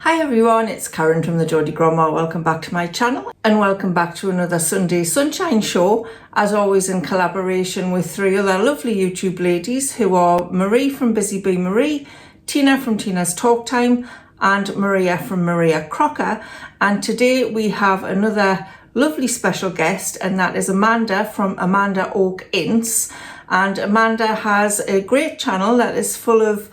Hi everyone, it's Karen from the Geordie Grandma. Welcome back to my channel and welcome back to another Sunday Sunshine Show, as always in collaboration with three other lovely YouTube ladies who are Marie from Busy Bee Marie, Tina from Tina's Talk Time and Maria from Maria Crocker. And today we have another lovely special guest, and that is Amanda from Amanda Oak Ince. And Amanda has a great channel that is full of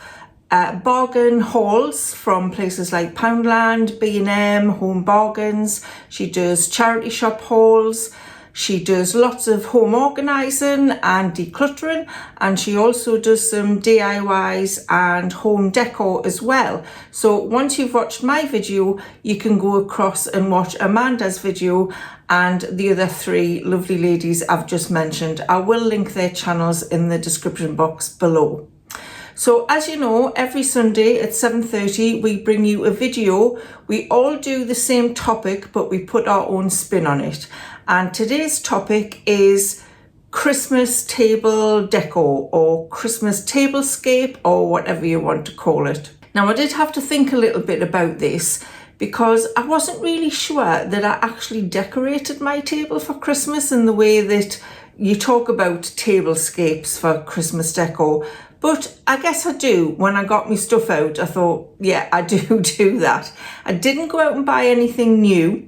bargain hauls from places like Poundland, B&M, Home Bargains. She does charity shop hauls. She does lots of home organising and decluttering, and she also does some DIYs and home decor as well. So once you've watched my video, you can go across and watch Amanda's video and the other three lovely ladies I've just mentioned. I will link their channels in the description box below. So as you know, every Sunday at 7:30 we bring you a video. We all do the same topic, but we put our own spin on it. And today's topic is Christmas table decor, or Christmas tablescape, or whatever you want to call it. Now I did have to think a little bit about this because I wasn't really sure that I actually decorated my table for Christmas in the way that you talk about tablescapes for Christmas decor. But I guess I do. When I got my stuff out, I thought, yeah, I do that. I didn't go out and buy anything new.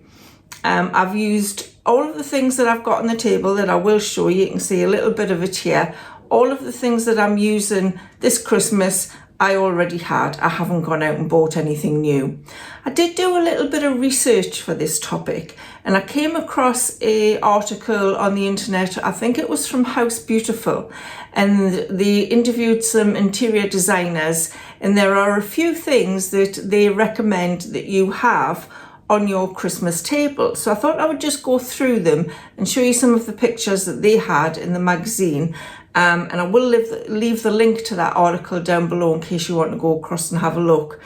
I've used all of the things that I've got on the table that I will show you. You can see a little bit of it here. All of the things that I'm using this Christmas, I already had. I haven't gone out and bought anything new. I did do a little bit of research for this topic, and I came across an article on the internet. I think it was from House Beautiful, and they interviewed some interior designers, and there are a few things that they recommend that you have on your Christmas table. So I thought I would just go through them and show you some of the pictures that they had in the magazine. And I will leave the link to that article down below in case you want to go across and have a look.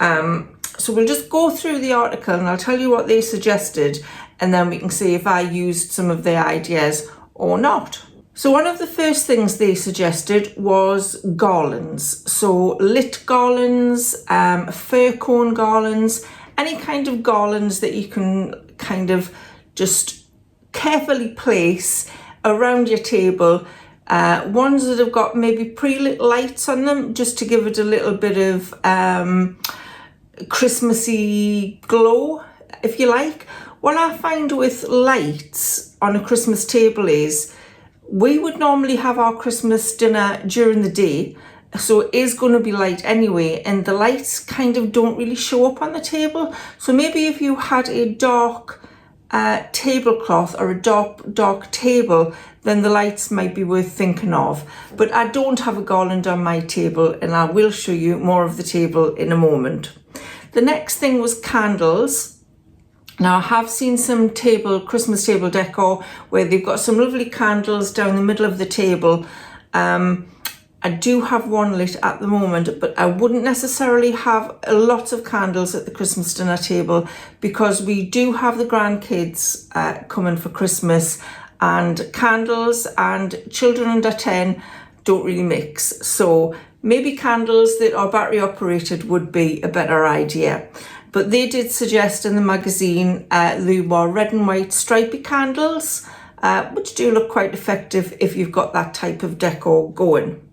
So we'll just go through the article and I'll tell you what they suggested, and then we can see if I used some of their ideas or not. So one of the first things they suggested was garlands. So lit garlands, fir cone garlands, any kind of garlands that you can kind of just carefully place around your table. Ones that have got maybe pre-lit lights on them, just to give it a little bit of Christmassy glow, if you like. What I find with lights on a Christmas table is we would normally have our Christmas dinner during the day, so it is going to be light anyway, and the lights kind of don't really show up on the table. So maybe if you had a dark tablecloth or a dark table, then the lights might be worth thinking of. But I don't have a garland on my table, and I will show you more of the table in a moment. The next thing was candles. Now I have seen some Christmas table decor where they've got some lovely candles down the middle of the table. I do have one lit at the moment, but I wouldn't necessarily have a lot of candles at the Christmas dinner table because we do have the grandkids coming for Christmas, and candles and children under 10 don't really mix. So maybe candles that are battery operated would be a better idea. But they did suggest in the magazine they were red and white stripy candles, which do look quite effective if you've got that type of decor going.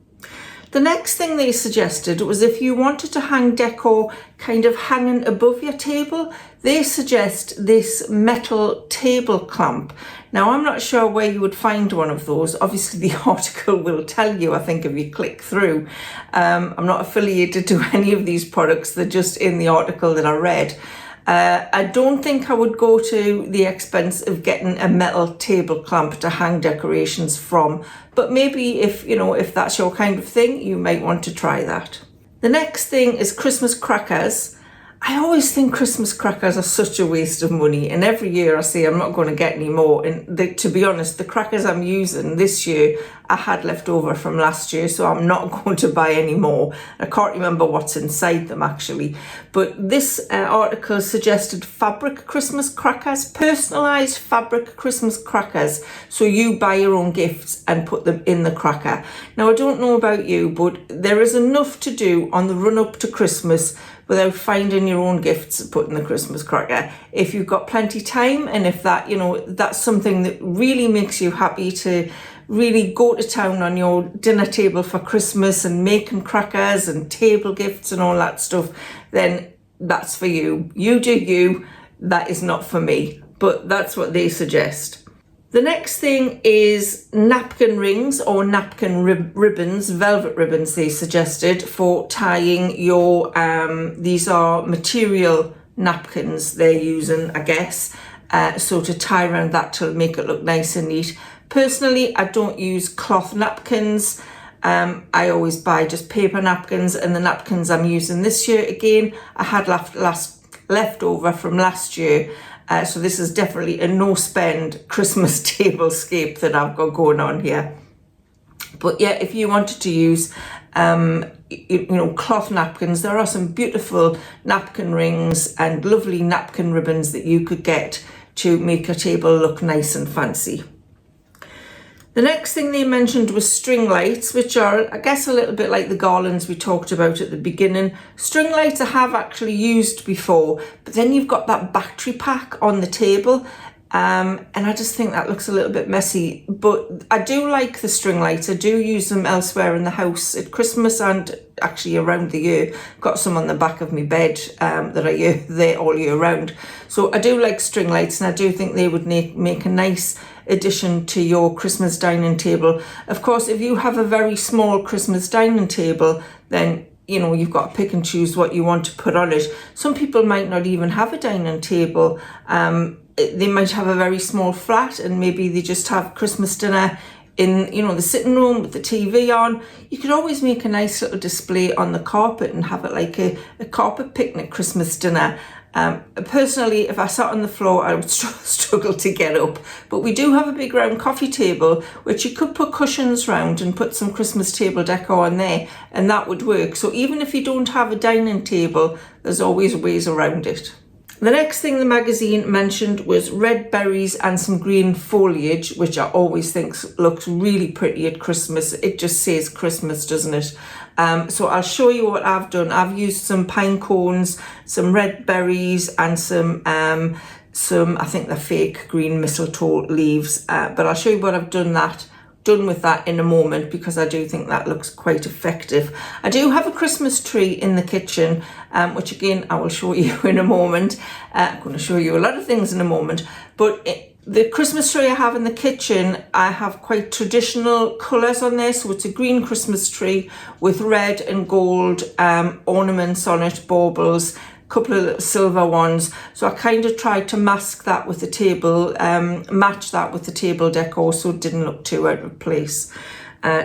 The next thing they suggested was if you wanted to hang decor kind of hanging above your table, they suggest this metal table clamp. Now I'm not sure where you would find one of those. Obviously the article will tell you, I think, if you click through. I'm not affiliated to any of these products, they're just in the article that I read. I don't think I would go to the expense of getting a metal table clamp to hang decorations from, but maybe if that's your kind of thing, you might want to try that. The next thing is Christmas crackers. I always think Christmas crackers are such a waste of money, and every year I say I'm not going to get any more, and to be honest, the crackers I'm using this year I had left over from last year, so I'm not going to buy any more. I can't remember what's inside them actually, but this article suggested fabric Christmas crackers, personalised fabric Christmas crackers, so you buy your own gifts and put them in the cracker. Now I don't know about you, but there is enough to do on the run up to Christmas without finding your own gifts and putting the Christmas cracker. If you've got plenty time, and if that, you know, that's something that really makes you happy to really go to town on your dinner table for Christmas and making crackers and table gifts and all that stuff, then that's for you. You do you. That is not for me, but that's what they suggest. The next thing is napkin rings or napkin ribbons, velvet ribbons they suggested for tying your, these are material napkins they're using, I guess, so to tie around that to make it look nice and neat. Personally, I don't use cloth napkins. I always buy just paper napkins, and the napkins I'm using this year, again, I had leftover from last year. So this is definitely a no-spend Christmas tablescape that I've got going on here. But yeah, if you wanted to use, you know, cloth napkins, there are some beautiful napkin rings and lovely napkin ribbons that you could get to make your table look nice and fancy. The next thing they mentioned was string lights, which are, I guess, a little bit like the garlands we talked about at the beginning. String lights I have actually used before, but then you've got that battery pack on the table, and I just think that looks a little bit messy. But I do like the string lights. I do use them elsewhere in the house at Christmas and actually around the year. Got some on the back of my bed that I use there all year round. So I do like string lights, and I do think they would make a nice addition to your Christmas dining table. Of course, if you have a very small Christmas dining table, then you know you've got to pick and choose what you want to put on it. Some people might not even have a dining table. They might have a very small flat, and maybe they just have Christmas dinner in, you know, the sitting room with the TV on. You could always make a nice little display on the carpet and have it like a carpet picnic Christmas dinner. Personally, if I sat on the floor, I would struggle to get up. But we do have a big round coffee table, which you could put cushions round and put some Christmas table decor on there, and that would work. So even if you don't have a dining table, there's always ways around it. The next thing the magazine mentioned was red berries and some green foliage, which I always think looks really pretty at Christmas. It just says Christmas, doesn't it? So I'll show you what I've done. I've used some pine cones, some red berries, and some I think they're fake green mistletoe leaves. But I'll show you what I've done with that in a moment, because I do think that looks quite effective. I do have a Christmas tree in the kitchen, which again I will show you in a moment. I'm going to show you a lot of things in a moment, but the Christmas tree I have in the kitchen, I have quite traditional colours on there. So it's a green Christmas tree with red and gold ornaments on it, baubles, couple of little silver ones. So I kind of tried to mask that with the table, match that with the table decor, so it didn't look too out of place.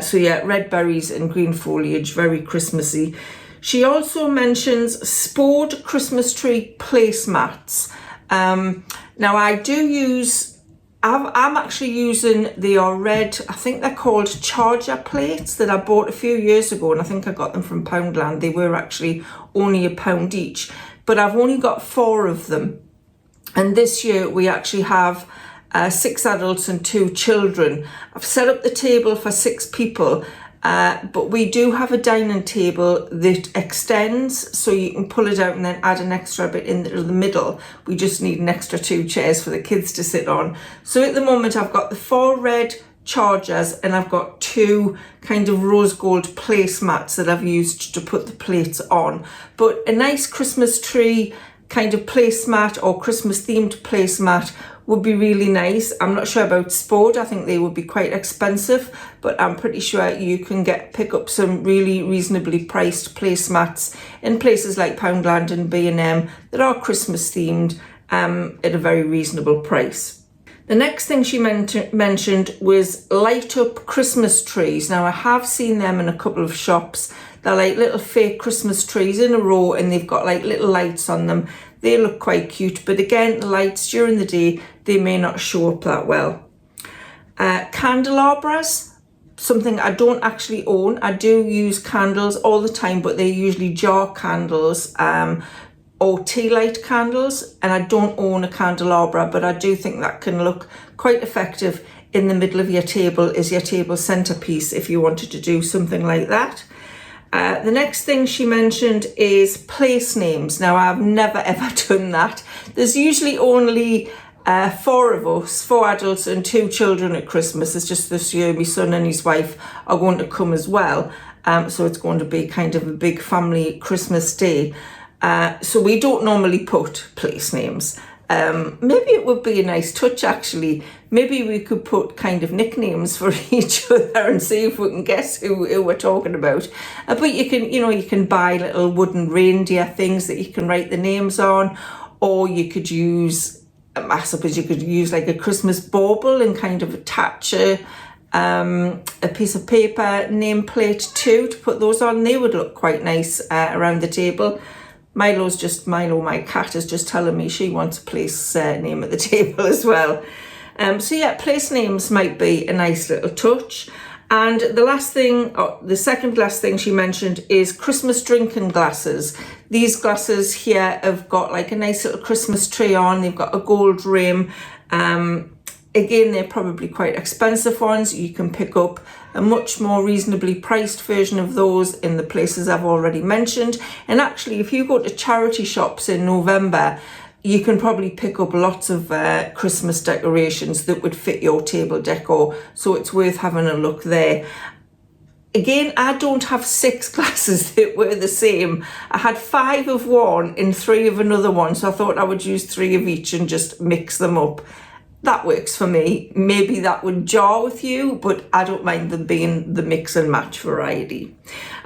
So yeah, red berries and green foliage, very Christmassy. She also mentions spored Christmas tree placemats. Now I do use, I'm actually using, they are red, I think they're called charger plates that I bought a few years ago, and I think I got them from Poundland. They were actually only £1 each. But I've only got 4 of them. And this year we actually have 6 adults and 2 children. I've set up the table for 6 people, but we do have a dining table that extends, so you can pull it out and then add an extra bit in the middle. We just need an extra 2 chairs for the kids to sit on. So at the moment I've got the 4 red chargers, and I've got 2 kind of rose gold placemats that I've used to put the plates on. But a nice Christmas tree kind of placemat or Christmas themed placemat would be really nice. I'm not sure about spored. I think they would be quite expensive, but I'm pretty sure you can pick up some really reasonably priced placemats in places like Poundland and B&M that are Christmas themed at a very reasonable price. The next thing she mentioned was light up Christmas trees. Now I have seen them in a couple of shops. They're like little fake Christmas trees in a row, and they've got like little lights on them. They look quite cute, but again, the lights during the day, they may not show up that well. Candelabras, something I don't actually own. I do use candles all the time, but they're usually jar candles, or tea light candles, and I don't own a candelabra, but I do think that can look quite effective in the middle of your table as your table centerpiece if you wanted to do something like that. The next thing she mentioned is place names. Now, I've never ever done that. There's usually only 4 of us, 4 adults and 2 children at Christmas. It's just this year my son and his wife are going to come as well. So it's going to be kind of a big family Christmas day. So we don't normally put place names. Maybe it would be a nice touch actually. Maybe we could put kind of nicknames for each other and see if we can guess who we're talking about. But you can, you can buy little wooden reindeer things that you can write the names on, or you could use, I suppose you could use like a Christmas bauble and kind of attach a piece of paper nameplate too to put those on. They would look quite nice around the table. Milo, my cat, is just telling me she wants a place name at the table as well. So yeah, place names might be a nice little touch. And the second last thing she mentioned is Christmas drinking glasses. These glasses here have got like a nice little Christmas tree on. They've got a gold rim. Again, they're probably quite expensive ones. You can pick up a much more reasonably priced version of those in the places I've already mentioned. And actually, if you go to charity shops in November, you can probably pick up lots of Christmas decorations that would fit your table decor. So it's worth having a look there. Again, I don't have 6 glasses that were the same. I had 5 of one and 3 of another one. So I thought I would use 3 of each and just mix them up. That works for me. Maybe that would jar with you, but I don't mind them being the mix and match variety.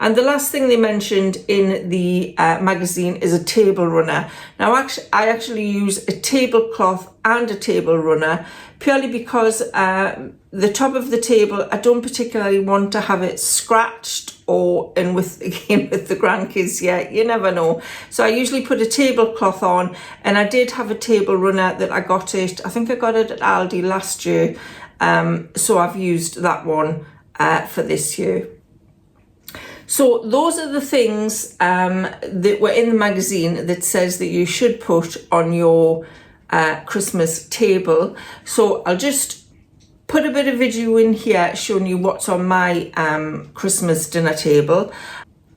And the last thing they mentioned in the magazine is a table runner. Now, I actually use a tablecloth and a table runner purely because the top of the table, I don't particularly want to have it scratched, and with the grandkids, yeah, you never know. So I usually put a tablecloth on, and I did have a table runner that I got it, I think I got it at Aldi last year. So I've used that one for this year. So those are the things that were in the magazine that says that you should put on your Christmas table. So I'll just put a bit of video in here showing you what's on my Christmas dinner table.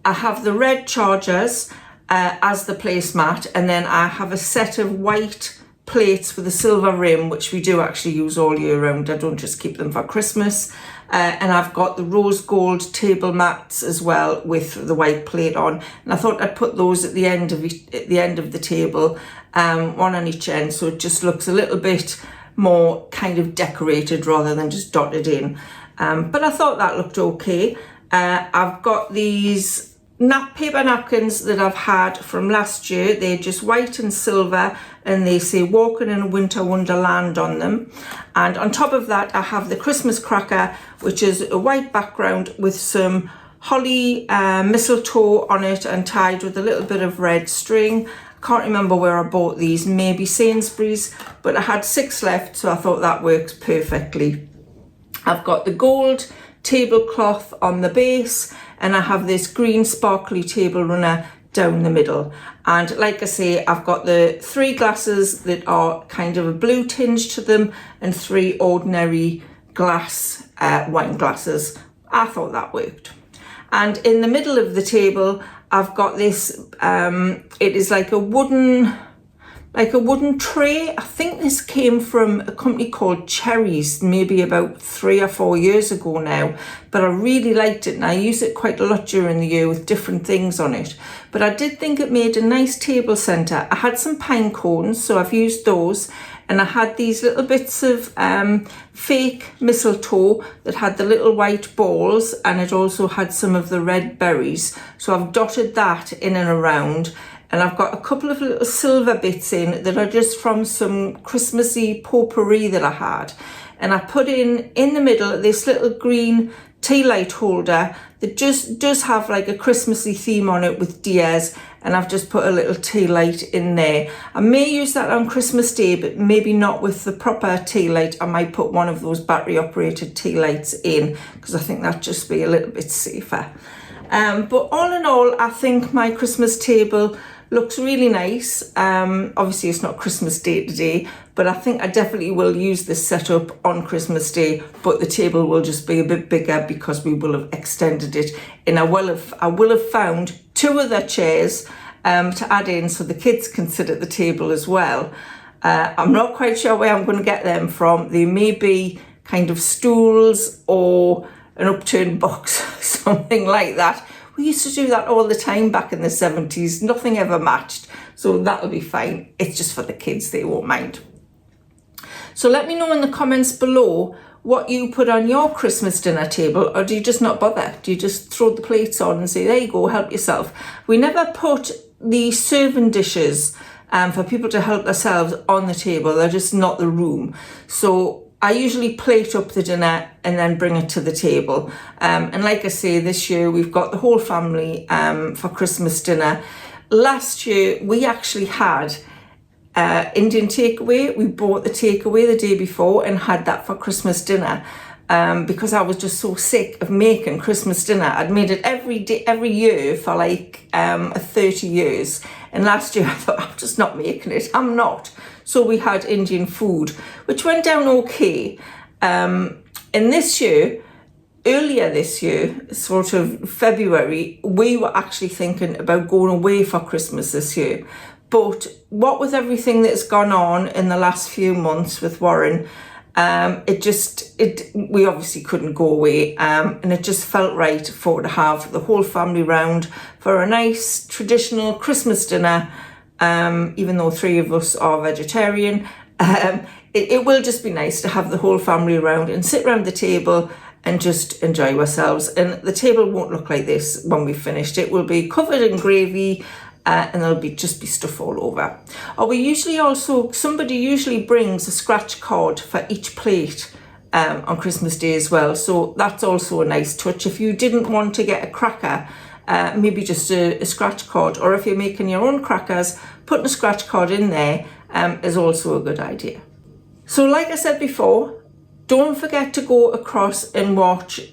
I have the red chargers as the placemat, and then I have a set of white plates with a silver rim, which we do actually use all year round. I don't just keep them for Christmas. And I've got the rose gold table mats as well with the white plate on. And I thought I'd put those at the end of the table, one on each end, so it just looks a little bit more kind of decorated rather than just dotted in. But I thought that looked okay. I've got these paper napkins that I've had from last year. They're just white and silver, and they say walking in a winter wonderland on them. And on top of that, I have the Christmas cracker, which is a white background with some holly mistletoe on it and tied with a little bit of red string. Can't remember where I bought these, maybe Sainsbury's, but I had 6 left, so I thought that works perfectly. I've got the gold tablecloth on the base, and I have this green sparkly table runner down the middle. And like I say, I've got the 3 glasses that are kind of a blue tinge to them and 3 ordinary glass wine glasses. I thought that worked. And in the middle of the table, I've got this, it is like a wooden tray. I think this came from a company called Cherries, maybe about 3 or 4 years ago now, but I really liked it and I use it quite a lot during the year with different things on it. But I did think it made a nice table centre. I had some pine cones, so I've used those, and I had these little bits of fake mistletoe that had the little white balls, and it also had some of the red berries. So I've dotted that in and around. And I've got a couple of little silver bits in that are just from some Christmassy potpourri that I had. And I put in the middle this little green tea light holder that just does have like a Christmassy theme on it with deers. And I've just put a little tea light in there. I may use that on Christmas Day, but maybe not with the proper tea light. I might put one of those battery operated tea lights in because I think that'd just be a little bit safer. But all in all, I think my Christmas table looks really nice. Obviously it's not Christmas Day today, but I think I definitely will use this setup on Christmas Day, but the table will just be a bit bigger because we will have extended it. And I will have found 2 other chairs to add in so the kids can sit at the table as well. I'm not quite sure where I'm going to get them from. They may be kind of stools or an upturned box, something like that. We used to do that all the time back in the 70s. Nothing ever matched. So that'll be fine. It's just for the kids. They won't mind. So let me know in the comments below what you put on your Christmas dinner table, or do you just not bother? Do you just throw the plates on and say, there you go, help yourself? We never put the serving dishes for people to help themselves on the table. They're just not the room. So I usually plate up the dinner and then bring it to the table. And like I say, this year we've got the whole family for Christmas dinner. Last year we actually had Indian takeaway. We bought the takeaway the day before and had that for Christmas dinner. Because I was just so sick of making Christmas dinner. I'd made it every year for like 30 years. And last year I thought, I'm just not making it. I'm not. So we had Indian food, which went down okay. And this year, earlier this year, sort of February, we were actually thinking about going away for Christmas this year. But what with everything that's gone on in the last few months with Warren, we obviously couldn't go away, and it just felt right to have the whole family round for a nice traditional Christmas dinner. Even though 3 of us are vegetarian, it will just be nice to have the whole family around and sit around the table and just enjoy ourselves. And the table won't look like this when we've finished. It will be covered in gravy. And there'll just be stuff all over. Or somebody usually brings a scratch card for each plate on Christmas Day as well. So that's also a nice touch. If you didn't want to get a cracker, maybe just a scratch card, or if you're making your own crackers, putting a scratch card in there is also a good idea. So like I said before, don't forget to go across and watch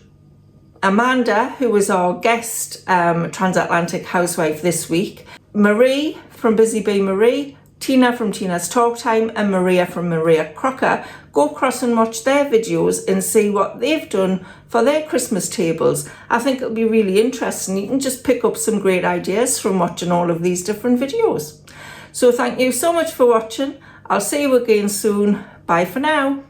Amanda, who was our guest Transatlantic Housewife this week, Marie from Busy Bee Marie, Tina from Tina's Talk Time, and Maria from Maria Crocker. Go across and watch their videos and see what they've done for their Christmas tables. I think it'll be really interesting. You can just pick up some great ideas from watching all of these different videos. So thank you so much for watching. I'll see you again soon. Bye for now.